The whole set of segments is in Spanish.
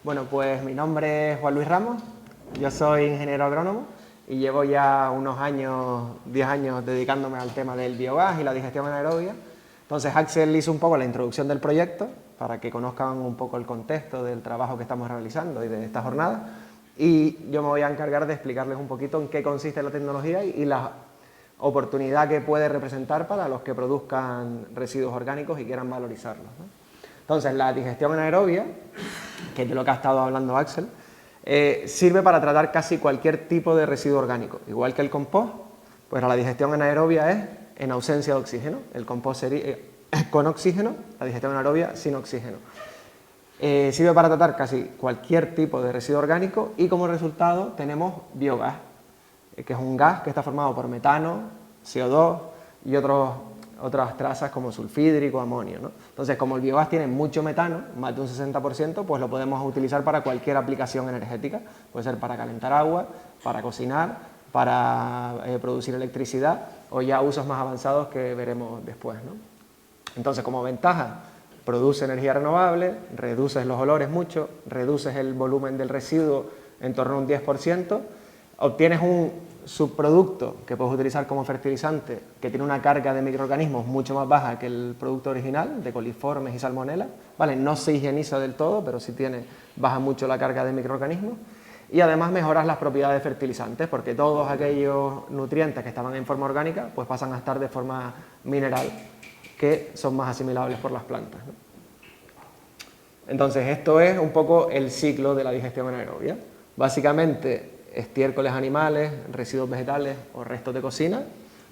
Bueno, pues mi nombre es Juan Luis Ramos, yo soy ingeniero agrónomo y llevo ya unos años, 10 años dedicándome al tema del biogás y la digestión anaerobia. Entonces Axel hizo un poco la introducción del proyecto para que conozcan un poco el contexto del trabajo que estamos realizando y de esta jornada, y yo me voy a encargar de explicarles un poquito en qué consiste la tecnología y la oportunidad que puede representar para los que produzcan residuos orgánicos y quieran valorizarlos, ¿no? Entonces, la digestión anaerobia, que es de lo que ha estado hablando Axel, sirve para tratar casi cualquier tipo de residuo orgánico. Igual que el compost, pues la digestión anaerobia es en ausencia de oxígeno. El compost sería con oxígeno, la digestión anaerobia sin oxígeno. Sirve para tratar casi cualquier tipo de residuo orgánico y como resultado tenemos biogás, que es un gas que está formado por metano, CO2 y otras trazas como sulfídrico, amonio, ¿no? Entonces, como el biogás tiene mucho metano, más de un 60%, pues lo podemos utilizar para cualquier aplicación energética. Puede ser para calentar agua, para cocinar, para producir electricidad o ya usos más avanzados que veremos después, ¿no? Entonces, como ventaja, produce energía renovable, reduces los olores mucho, reduces el volumen del residuo en torno a un 10%, obtienes un subproducto que puedes utilizar como fertilizante que tiene una carga de microorganismos mucho más baja que el producto original, de coliformes y salmonela, ¿vale? No se higieniza del todo, pero sí baja mucho la carga de microorganismos, y además mejoras las propiedades fertilizantes porque todos aquellos nutrientes que estaban en forma orgánica pues pasan a estar de forma mineral, que son más asimilables por las plantas, ¿no? Entonces, esto es un poco el ciclo de la digestión anaerobia. Básicamente, estiércoles animales, residuos vegetales o restos de cocina,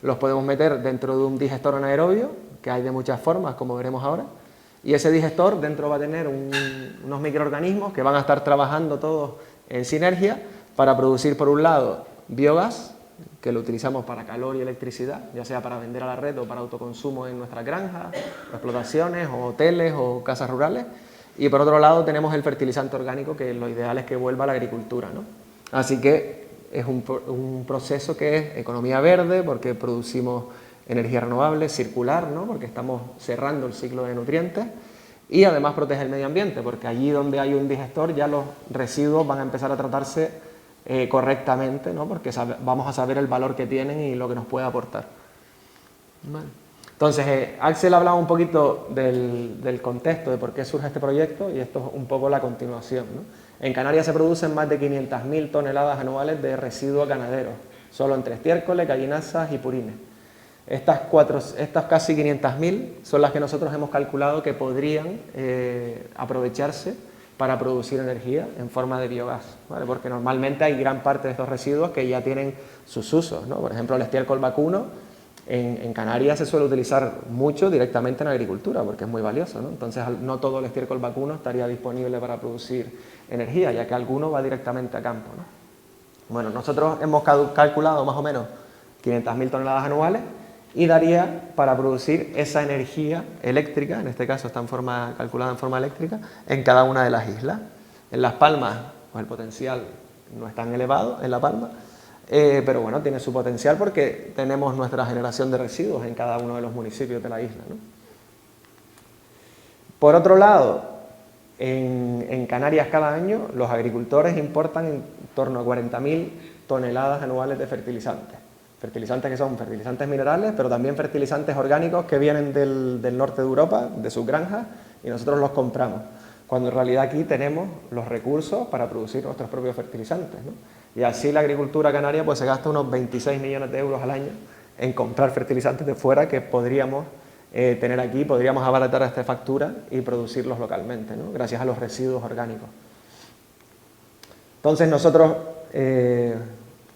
los podemos meter dentro de un digestor anaerobio, que hay de muchas formas, como veremos ahora, y ese digestor dentro va a tener unos microorganismos que van a estar trabajando todos en sinergia para producir, por un lado, biogás, que lo utilizamos para calor y electricidad, ya sea para vender a la red o para autoconsumo en nuestras granjas, explotaciones, o hoteles o casas rurales, y por otro lado tenemos el fertilizante orgánico, que lo ideal es que vuelva a la agricultura, ¿no? Así que es un proceso que es economía verde, porque producimos energía renovable, circular, ¿no? Porque estamos cerrando el ciclo de nutrientes, y además protege el medio ambiente, porque allí donde hay un digestor ya los residuos van a empezar a tratarse correctamente, ¿no? Porque vamos a saber el valor que tienen y lo que nos puede aportar. Vale. Entonces, Axel ha hablado un poquito del contexto, de por qué surge este proyecto, y esto es un poco la continuación, ¿no? En Canarias se producen más de 500.000 toneladas anuales de residuos ganaderos, solo entre estiércoles, gallinazas y purines. Estas casi 500.000 son las que nosotros hemos calculado que podrían aprovecharse para producir energía en forma de biogás, ¿vale? Porque normalmente hay gran parte de estos residuos que ya tienen sus usos, ¿no? Por ejemplo, el estiércol vacuno en Canarias se suele utilizar mucho directamente en agricultura porque es muy valioso, ¿no? Entonces, no todo el estiércol vacuno estaría disponible para producir energía, ya que alguno va directamente a campo, ¿no? Bueno, nosotros hemos calculado más o menos 500.000 toneladas anuales y daría para producir esa energía eléctrica, en este caso está calculada en forma eléctrica, en cada una de las islas. En Las Palmas, pues el potencial no es tan elevado en La Palma, pero bueno, tiene su potencial porque tenemos nuestra generación de residuos en cada uno de los municipios de la isla, ¿no? Por otro lado, en Canarias cada año los agricultores importan en torno a 40.000 toneladas anuales de fertilizantes. Fertilizantes que son fertilizantes minerales, pero también fertilizantes orgánicos que vienen del norte de Europa, de sus granjas, y nosotros los compramos, cuando en realidad aquí tenemos los recursos para producir nuestros propios fertilizantes, ¿no? Y así la agricultura canaria pues se gasta unos 26 millones de euros al año en comprar fertilizantes de fuera que podríamos tener aquí, podríamos abaratar esta factura y producirlos localmente, ¿no? Gracias a los residuos orgánicos. Entonces nosotros,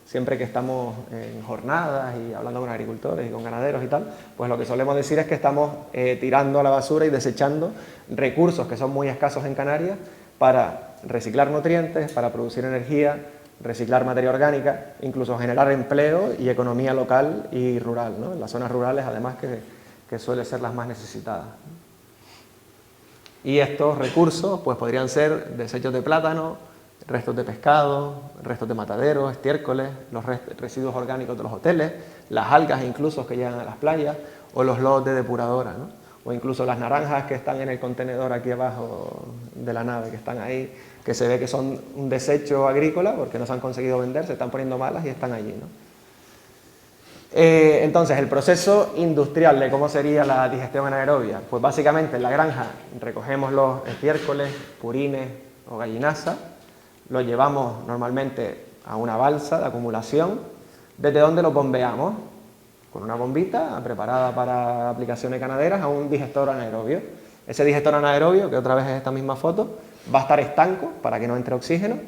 siempre que estamos en jornadas y hablando con agricultores y con ganaderos y tal, pues lo que solemos decir es que estamos tirando a la basura y desechando recursos que son muy escasos en Canarias para reciclar nutrientes, para producir energía, reciclar materia orgánica, incluso generar empleo y economía local y rural, ¿no? En las zonas rurales, además, que suelen ser las más necesitadas. Y estos recursos pues podrían ser desechos de plátano, restos de pescado, restos de mataderos, estiércoles, los residuos orgánicos de los hoteles, las algas incluso que llegan a las playas, o los lodos de depuradora, ¿no? o incluso las naranjas que están en el contenedor aquí abajo de la nave, que están ahí, que se ve que son un desecho agrícola porque no se han conseguido vender, se están poniendo malas y están allí, ¿no? Entonces, el proceso industrial de cómo sería la digestión anaerobia, pues básicamente en la granja recogemos los estiércoles, purines o gallinasa, los llevamos normalmente a una balsa de acumulación, desde donde los bombeamos con una bombita preparada para aplicaciones ganaderas a un digestor anaerobio. Ese digestor anaerobio, que otra vez es esta misma foto, va a estar estanco para que no entre oxígeno,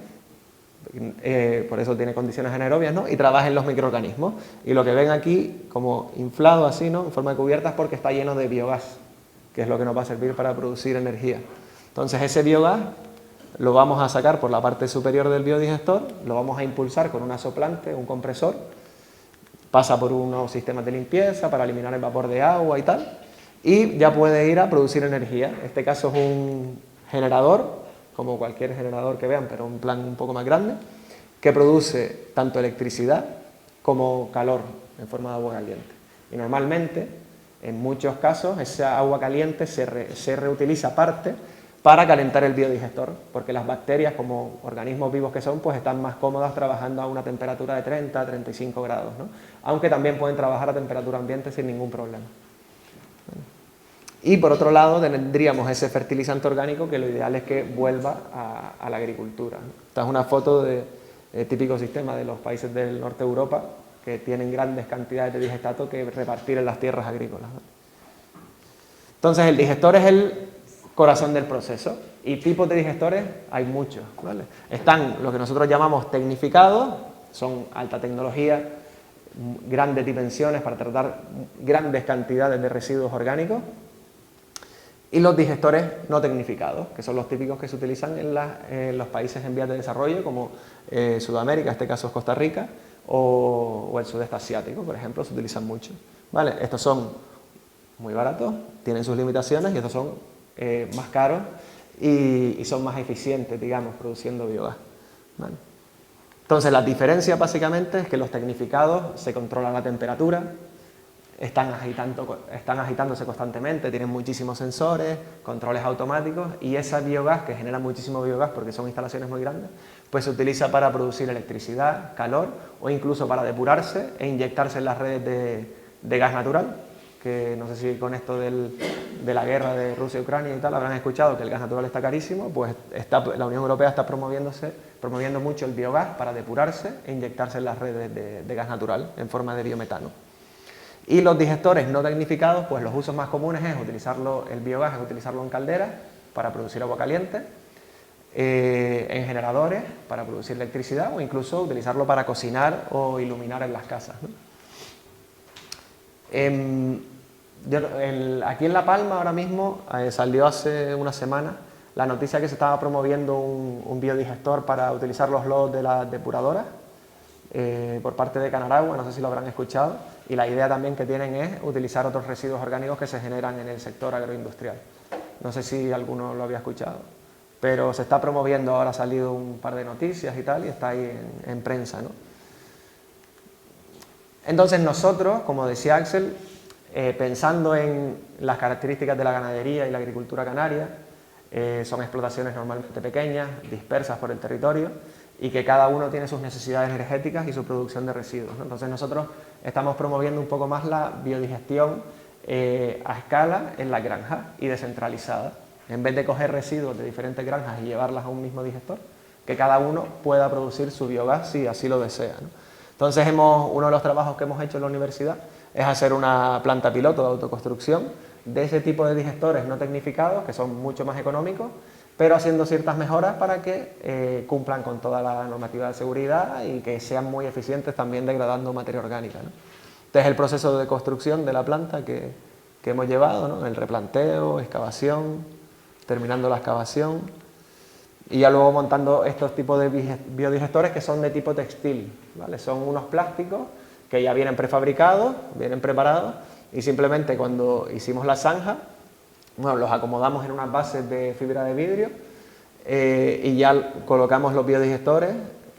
por eso tiene condiciones anaerobias, ¿no? Y trabaja en los microorganismos. Y lo que ven aquí como inflado así, ¿no? En forma de cubierta, es porque está lleno de biogás, que es lo que nos va a servir para producir energía. Entonces ese biogás lo vamos a sacar por la parte superior del biodigestor, lo vamos a impulsar con una soplante, un compresor, pasa por unos sistemas de limpieza para eliminar el vapor de agua y tal, y ya puede ir a producir energía. En este caso es un generador, como cualquier generador que vean, pero un plan un poco más grande, que produce tanto electricidad como calor en forma de agua caliente. Y normalmente, en muchos casos, esa agua caliente se reutiliza parte para calentar el biodigestor, porque las bacterias, como organismos vivos que son, pues están más cómodas trabajando a una temperatura de 30 a 35 grados, ¿no? Aunque también pueden trabajar a temperatura ambiente sin ningún problema. Y por otro lado tendríamos ese fertilizante orgánico que lo ideal es que vuelva a la agricultura. Esta es una foto de típico sistema de los países del norte de Europa que tienen grandes cantidades de digestato que repartir en las tierras agrícolas, ¿no? Entonces el digestor es el corazón del proceso y tipos de digestores hay muchos, ¿vale? Están lo que nosotros llamamos tecnificados, son alta tecnología, grandes dimensiones para tratar grandes cantidades de residuos orgánicos. Y los digestores no tecnificados, que son los típicos que se utilizan en los países en vías de desarrollo, como Sudamérica, en este caso es Costa Rica, o el sudeste asiático, por ejemplo, se utilizan mucho. ¿Vale? Estos son muy baratos, tienen sus limitaciones, y estos son más caros y son más eficientes, digamos, produciendo biogás. ¿Vale? Entonces, las diferencias básicamente es que los tecnificados se controla la temperatura, están agitándose constantemente, tienen muchísimos sensores, controles automáticos, y ese biogás, que genera muchísimo biogás porque son instalaciones muy grandes, pues se utiliza para producir electricidad, calor o incluso para depurarse e inyectarse en las redes de gas natural, que no sé si con esto de la guerra de Rusia y Ucrania y tal habrán escuchado que el gas natural está carísimo, pues la Unión Europea está promoviendo mucho el biogás para depurarse e inyectarse en las redes de gas natural en forma de biometano. Y los digestores no tecnificados, pues los usos más comunes es el biogás es utilizarlo en calderas para producir agua caliente, en generadores para producir electricidad o incluso utilizarlo para cocinar o iluminar en las casas, ¿no? Aquí en La Palma ahora mismo salió hace una semana la noticia que se estaba promoviendo un biodigestor para utilizar los lodos de las depuradoras por parte de Canaragua, no sé si lo habrán escuchado, y la idea también que tienen es utilizar otros residuos orgánicos que se generan en el sector agroindustrial. No sé si alguno lo había escuchado, pero se está promoviendo, ahora ha salido un par de noticias y tal, y está ahí en prensa, ¿no? Entonces nosotros, como decía Axel, pensando en las características de la ganadería y la agricultura canaria, son explotaciones normalmente pequeñas, dispersas por el territorio, y que cada uno tiene sus necesidades energéticas y su producción de residuos, ¿no? Entonces nosotros estamos promoviendo un poco más la biodigestión a escala en las granjas y descentralizada. En vez de coger residuos de diferentes granjas y llevarlas a un mismo digestor, que cada uno pueda producir su biogás si así lo desea, ¿no? Entonces uno de los trabajos que hemos hecho en la universidad es hacer una planta piloto de autoconstrucción de ese tipo de digestores no tecnificados, que son mucho más económicos, pero haciendo ciertas mejoras para que cumplan con toda la normativa de seguridad y que sean muy eficientes también degradando materia orgánica, ¿no? Este es el proceso de construcción de la planta que hemos llevado, ¿no? El replanteo, excavación, terminando la excavación y ya luego montando estos tipos de biodigestores que son de tipo textil, ¿vale? Son unos plásticos que ya vienen prefabricados, vienen preparados, y simplemente cuando hicimos la zanja, bueno, los acomodamos en unas bases de fibra de vidrio y ya colocamos los biodigestores,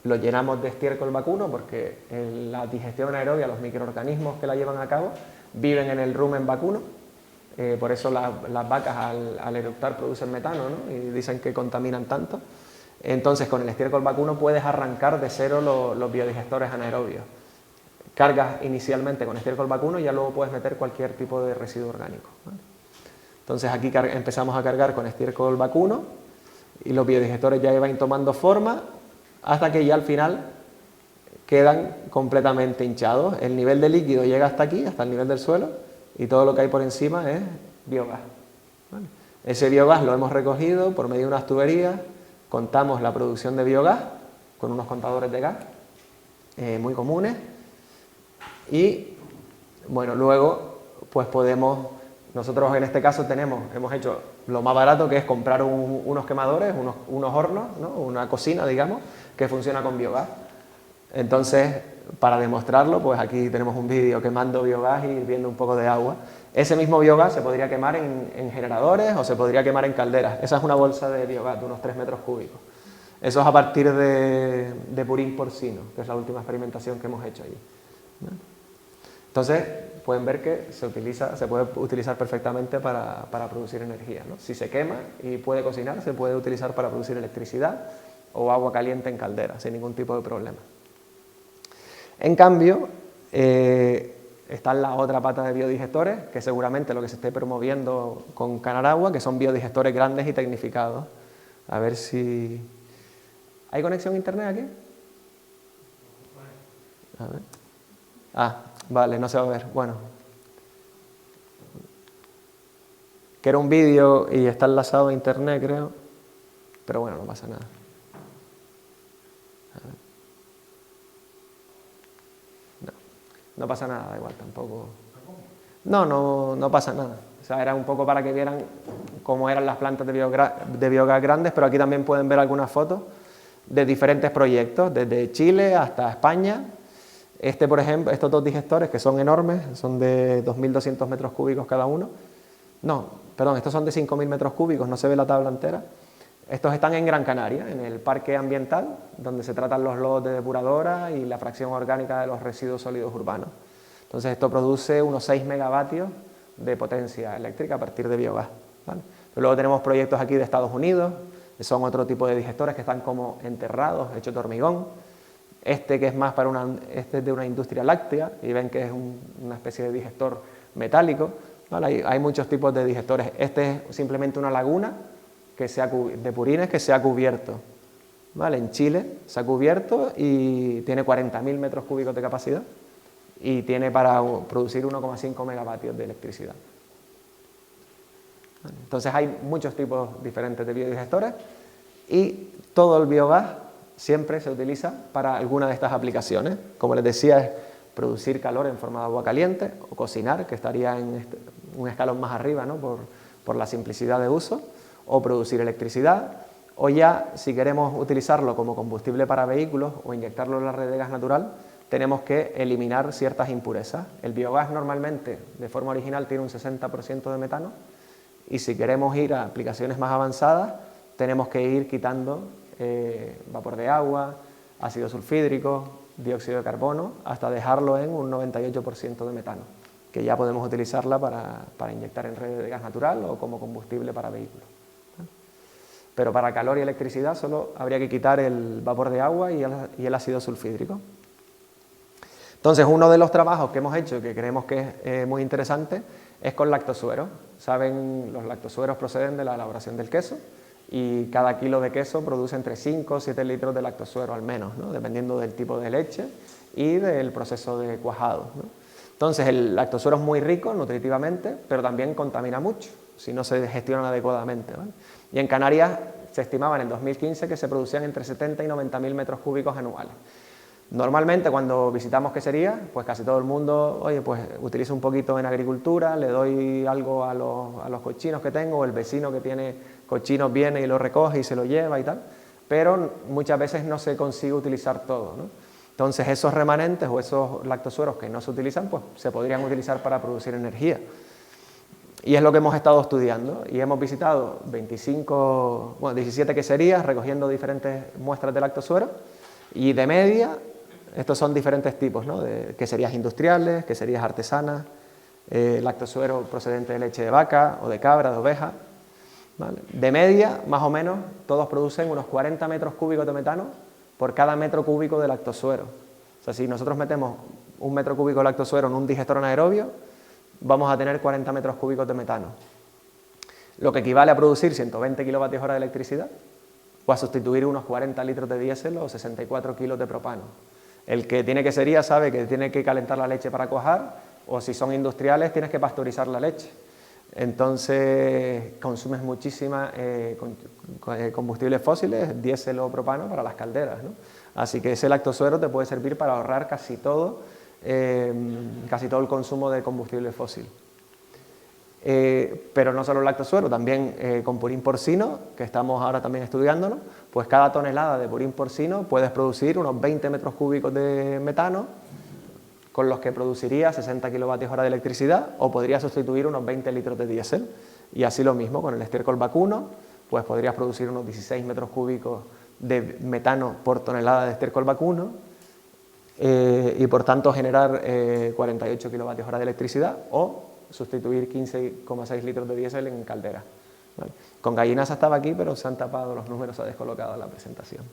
los llenamos de estiércol vacuno, porque en la digestión anaerobia los microorganismos que la llevan a cabo viven en el rumen vacuno, por eso las vacas al eructar producen metano, ¿no? Y dicen que contaminan tanto. Entonces con el estiércol vacuno puedes arrancar de cero los biodigestores anaerobios. Cargas inicialmente con estiércol vacuno y ya luego puedes meter cualquier tipo de residuo orgánico, ¿vale? Entonces aquí empezamos a cargar con estiércol vacuno y los biodigestores ya van tomando forma hasta que ya al final quedan completamente hinchados. El nivel de líquido llega hasta aquí, hasta el nivel del suelo, y todo lo que hay por encima es biogás, ¿vale? Ese biogás lo hemos recogido por medio de unas tuberías, contamos la producción de biogás con unos contadores de gas muy comunes y bueno, luego pues podemos, nosotros en este caso hemos hecho lo más barato, que es comprar unos quemadores, unos hornos, ¿no? Una cocina, digamos, que funciona con biogás. Entonces, para demostrarlo, pues aquí tenemos un vídeo quemando biogás y hirviendo un poco de agua. Ese mismo biogás se podría quemar en generadores o se podría quemar en calderas. Esa es una bolsa de biogás de unos 3 metros cúbicos. Eso es a partir de purín porcino, que es la última experimentación que hemos hecho allí, ¿vale? Entonces, pueden ver que se puede utilizar perfectamente para producir energía, ¿no? Si se quema y puede cocinar, se puede utilizar para producir electricidad o agua caliente en caldera, sin ningún tipo de problema. En cambio, está la otra pata de biodigestores, que seguramente lo que se esté promoviendo con Canaragua, que son biodigestores grandes y tecnificados. A ver si... ¿Hay conexión a internet aquí? A ver. Ah, vale, no se va a ver. Bueno. Que era un vídeo y está enlazado a internet, creo. Pero bueno, no pasa nada. A ver. No pasa nada, da igual, tampoco. No pasa nada. O sea, era un poco para que vieran cómo eran las plantas de biogás grandes, pero aquí también pueden ver algunas fotos de diferentes proyectos, desde Chile hasta España. Por ejemplo, estos dos digestores, que son enormes, son de 2.200 metros cúbicos cada uno. No, perdón, estos son de 5.000 metros cúbicos, no se ve la tabla entera. Estos están en Gran Canaria, en el parque ambiental, donde se tratan los lodos de depuradora y la fracción orgánica de los residuos sólidos urbanos. Entonces esto produce unos 6 megavatios de potencia eléctrica a partir de biogás, ¿vale? Pero luego tenemos proyectos aquí de Estados Unidos, que son otro tipo de digestores que están como enterrados, hechos de hormigón. Que es más este es de una industria láctea, y ven que es una especie de digestor metálico, ¿vale? Hay muchos tipos de digestores. Este es simplemente una laguna de purines que se ha cubierto, ¿vale? En Chile se ha cubierto y tiene 40.000 metros cúbicos de capacidad y tiene para producir 1,5 megavatios de electricidad. Entonces hay muchos tipos diferentes de biodigestores y todo el biogás siempre se utiliza para alguna de estas aplicaciones. Como les decía, es producir calor en forma de agua caliente o cocinar, que estaría en un escalón más arriba, ¿no? por la simplicidad de uso, o producir electricidad, o ya si queremos utilizarlo como combustible para vehículos o inyectarlo en la red de gas natural, tenemos que eliminar ciertas impurezas. El biogás normalmente, de forma original, tiene un 60% de metano, y si queremos ir a aplicaciones más avanzadas, tenemos que ir quitando vapor de agua, ácido sulfídrico, dióxido de carbono, hasta dejarlo en un 98% de metano, que ya podemos utilizarla para inyectar en redes de gas natural o como combustible para vehículos. Pero para calor y electricidad solo habría que quitar el vapor de agua y el ácido sulfídrico. Entonces, uno de los trabajos que hemos hecho, que creemos que es muy interesante, es con lactosueros. Saben, los lactosueros proceden de la elaboración del queso, y cada kilo de queso produce entre 5 o 7 litros de lactosuero al menos, ¿no? Dependiendo del tipo de leche y del proceso de cuajado, ¿no? Entonces, el lactosuero es muy rico nutritivamente, pero también contamina mucho si no se gestiona adecuadamente, ¿vale? Y en Canarias se estimaba en el 2015 que se producían entre 70 y 90.000 metros cúbicos anuales. Normalmente, cuando visitamos queserías, pues casi todo el mundo, oye, pues utilizo un poquito en agricultura, le doy algo a los cochinos que tengo, o el vecino que tiene cochinos viene y lo recoge y se lo lleva y tal, pero muchas veces no se consigue utilizar todo, ¿no? Entonces, esos remanentes o esos lactosueros que no se utilizan, pues se podrían utilizar para producir energía. Y es lo que hemos estado estudiando, y hemos visitado 17 queserías recogiendo diferentes muestras de lactosuero, y de media, estos son diferentes tipos, ¿no? De queserías industriales, queserías artesanas, lactosuero procedente de leche de vaca o de cabra, de oveja. ¿Vale? De media, más o menos, todos producen unos 40 metros cúbicos de metano por cada metro cúbico de lactosuero. O sea, si nosotros metemos un metro cúbico de lactosuero en un digestor anaerobio, vamos a tener 40 metros cúbicos de metano, lo que equivale a producir 120 kilovatios hora de electricidad o a sustituir unos 40 litros de diésel o 64 kilos de propano. El que tiene quesería sabe que tiene que calentar la leche para cuajar, o si son industriales tienes que pasteurizar la leche. Entonces consumes muchísima combustibles fósiles, diésel o propano para las calderas, ¿no? Así que ese lactosuero te puede servir para ahorrar casi todo el consumo de combustible fósil. Pero no solo el lactosuero, también con purín porcino, que estamos ahora también estudiándolo, pues cada tonelada de purín porcino puedes producir unos 20 metros cúbicos de metano, con los que produciría 60 kilovatios hora de electricidad, o podría sustituir unos 20 litros de diésel. Y así lo mismo con el estiércol vacuno, pues podrías producir unos 16 metros cúbicos de metano por tonelada de estiércol vacuno, y por tanto generar 48 kilovatios hora de electricidad, o sustituir 15,6 litros de diésel en caldera. ¿Vale? Con gallinaza estaba aquí, pero se han tapado los números, se ha descolocado la presentación.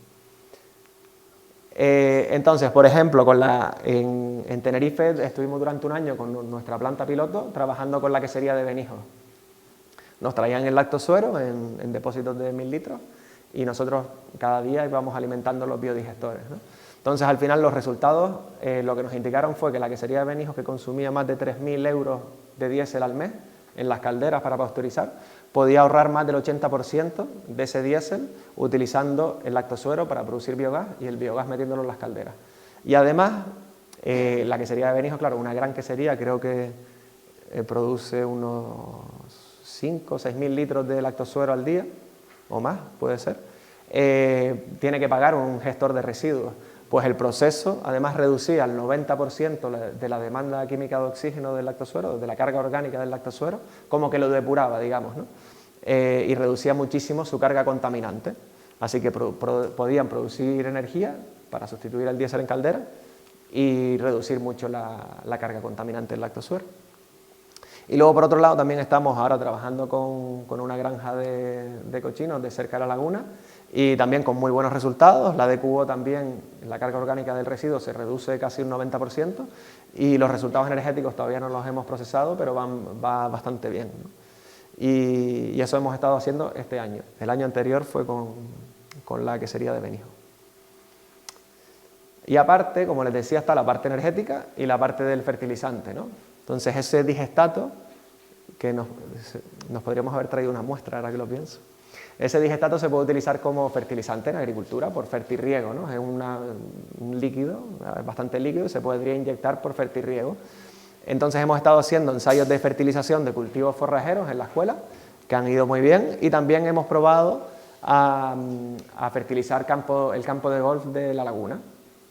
Entonces, por ejemplo, en Tenerife estuvimos durante un año con nuestra planta piloto trabajando con la quesería de Benijos. Nos traían el lactosuero en depósitos de 1000 litros y nosotros cada día íbamos alimentando los biodigestores, ¿no? Entonces, al final, los resultados lo que nos indicaron fue que la quesería de Benijos, que consumía más de 3000 euros de diésel al mes en las calderas para pasteurizar, podía ahorrar más del 80% de ese diésel utilizando el lactosuero para producir biogás y el biogás metiéndolo en las calderas. Y además, la quesería de Benijos, claro, una gran quesería, creo que produce unos 5 o 6000 litros de lactosuero al día, o más, puede ser, tiene que pagar un gestor de residuos. Pues el proceso, además, reducía el 90% de la demanda química de oxígeno del lactosuero, de la carga orgánica del lactosuero, como que lo depuraba, digamos, ¿no? Y reducía muchísimo su carga contaminante. Así que podían producir energía para sustituir el diésel en caldera y reducir mucho la carga contaminante del lactosuero. Y luego, por otro lado, también estamos ahora trabajando con una granja de cochinos de cerca de la laguna, y también con muy buenos resultados. La de cubo también, la carga orgánica del residuo se reduce casi un 90%, y los resultados energéticos todavía no los hemos procesado, pero va bastante bien, ¿no? Y eso hemos estado haciendo este año. El año anterior fue con la quesería de Benijos. Y aparte, como les decía, está la parte energética y la parte del fertilizante, ¿no? Entonces, ese digestato, que nos podríamos haber traído una muestra, ahora que lo pienso. Ese digestato se puede utilizar como fertilizante en agricultura por fertirriego, ¿no? Es un líquido, bastante líquido, y se podría inyectar por fertirriego. Entonces hemos estado haciendo ensayos de fertilización de cultivos forrajeros en la escuela, que han ido muy bien, y también hemos probado a fertilizar el campo de golf de la laguna.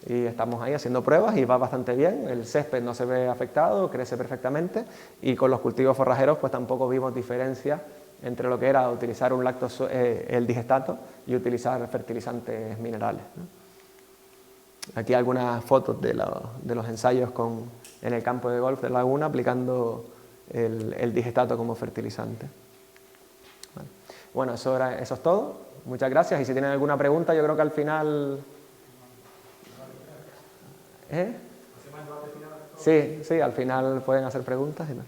Y estamos ahí haciendo pruebas y va bastante bien. El césped no se ve afectado, crece perfectamente, y con los cultivos forrajeros pues tampoco vimos diferencia entre lo que era utilizar el digestato y utilizar fertilizantes minerales, ¿no? Aquí algunas fotos de los ensayos en el campo de golf de la laguna aplicando el digestato como fertilizante. Vale. Bueno, eso es todo. Muchas gracias, y si tienen alguna pregunta, yo creo que al final... Sí, al final pueden hacer preguntas y tal.